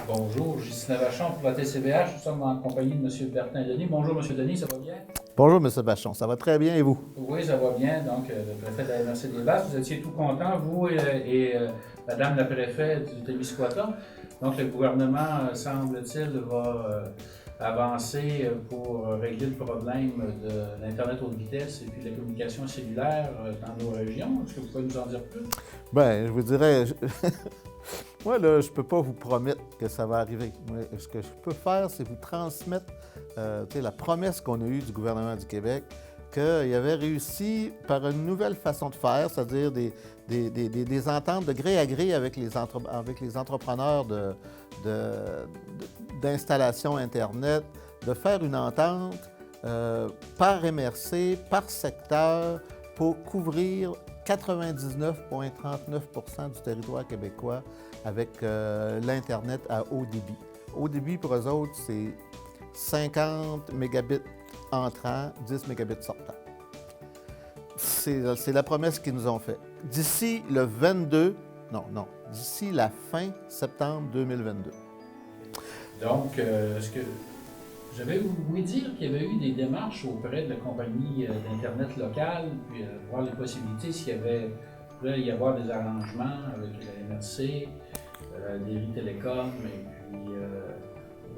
Bonjour, Justin Vachon pour la TCVH. Nous sommes en compagnie de M. Bertin Denis. Bonjour, M. Denis, ça va bien? Bonjour, M. Bachon. Ça va très bien et vous? Oui, ça va bien. Donc, le préfet de la MRC des Basses, vous étiez tout content, vous et Madame la préfète du Témiscouata. Donc, le gouvernement, semble-t-il, va avancer pour régler le problème de l'Internet haute vitesse et puis de la communication cellulaire dans nos régions. Est-ce que vous pouvez nous en dire plus? Bien, je vous dirais, moi, là, je ne peux pas vous promettre que ça va arriver. Moi, ce que je peux faire, c'est vous transmettre la promesse qu'on a eue du gouvernement du Québec, qu'il avait réussi par une nouvelle façon de faire, c'est-à-dire des ententes de gré à gré avec les entrepreneurs d'installation Internet, de faire une entente par MRC, par secteur, pour couvrir 99,39 % du territoire québécois avec l'Internet à haut débit. Haut débit, pour eux autres, c'est 50 mégabits entrant, 10 mégabits sortant. C'est la promesse qu'ils nous ont faite. D'ici le 22, d'ici la fin septembre 2022. Donc, est-ce que j'avais ouï dire qu'il y avait eu des démarches auprès de la compagnie d'Internet locale, puis voir les possibilités s'il y avait, pourrait y avoir des arrangements avec la MRC, Derry Télécom, et puis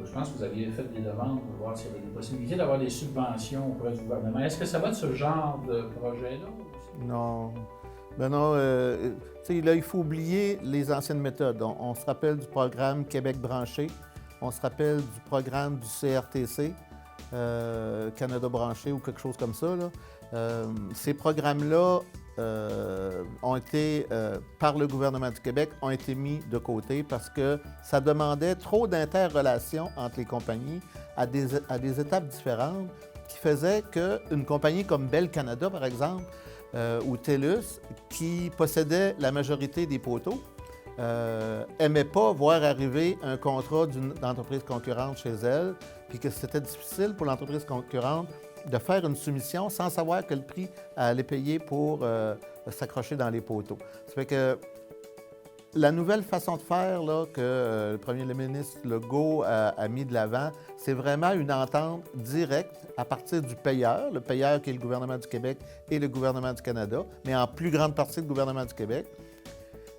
je pense que vous aviez fait des demandes pour voir s'il y avait des possibilités d'avoir des subventions auprès du gouvernement. Est-ce que ça va de ce genre de projet-là aussi? Non. Ben non, là, il faut oublier les anciennes méthodes. On se rappelle du programme Québec branché, on se rappelle du programme du CRTC, Canada branché ou quelque chose comme ça, là. Ces programmes-là ont été, par le gouvernement du Québec, ont été mis de côté parce que ça demandait trop d'interrelations entre les compagnies à des étapes différentes qui faisaient qu'une compagnie comme Bell Canada, par exemple, ou TELUS, qui possédait la majorité des poteaux, n'aimait pas voir arriver un contrat d'une entreprise concurrente chez elle, puis que c'était difficile pour l'entreprise concurrente de faire une soumission sans savoir quel prix elle allait payer pour s'accrocher dans les poteaux. Ça fait que la nouvelle façon de faire là, que le premier ministre Legault a mis de l'avant, c'est vraiment une entente directe à partir du payeur, le payeur qui est le gouvernement du Québec et le gouvernement du Canada, mais en plus grande partie le gouvernement du Québec.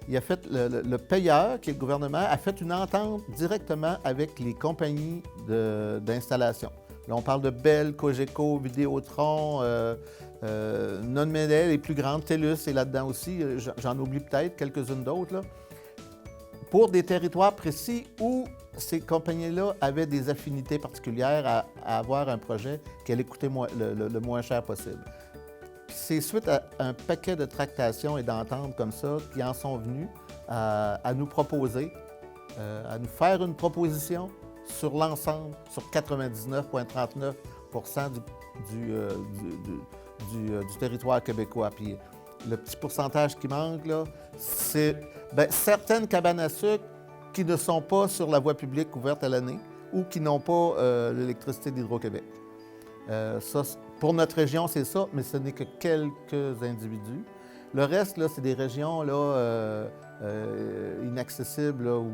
Il a fait le payeur, qui est le gouvernement, a fait une entente directement avec les compagnies d'installation. Là, on parle de Bell, Cogeco, Vidéotron, non-médel, les plus grandes, TELUS est là-dedans aussi, j'en oublie peut-être quelques-unes d'autres, là. Pour des territoires précis où ces compagnies-là avaient des affinités particulières à avoir un projet qui allait coûter le moins cher possible. C'est suite à un paquet de tractations et d'ententes comme ça qui en sont venus à nous proposer, à nous faire une proposition sur l'ensemble, sur 99,39 % du territoire québécois. Puis le petit pourcentage qui manque, là, c'est certaines cabanes à sucre qui ne sont pas sur la voie publique ouverte à l'année ou qui n'ont pas l'électricité d'Hydro-Québec. Ça, pour notre région, c'est ça, mais ce n'est que quelques individus. Le reste, là, c'est des régions là, inaccessibles, là, ou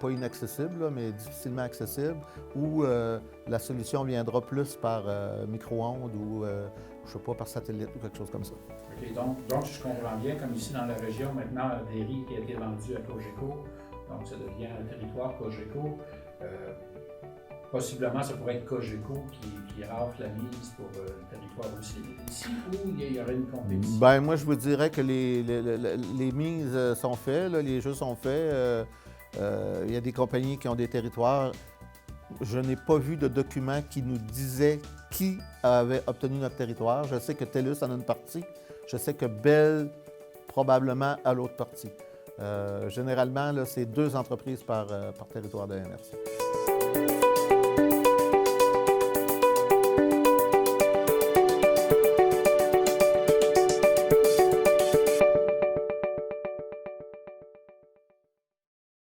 pas inaccessibles, là, mais difficilement accessibles, où la solution viendra plus par micro-ondes ou, je sais pas, par satellite ou quelque chose comme ça. OK, donc, si je comprends bien, comme ici dans la région, maintenant, Derry qui a été vendu à Cogeco, donc ça devient un territoire Cogeco. Possiblement, ça pourrait être Cogeco qui rafle la mise pour le territoire aussi ici, ou il y aurait une compétition? Ben moi, je vous dirais que les mises sont faites, là, les jeux sont faits. Il y a des compagnies qui ont des territoires. Je n'ai pas vu de document qui nous disait qui avait obtenu notre territoire. Je sais que TELUS en a une partie. Je sais que Bell, probablement, a l'autre partie. Généralement, là, c'est 2 entreprises par territoire de MRC.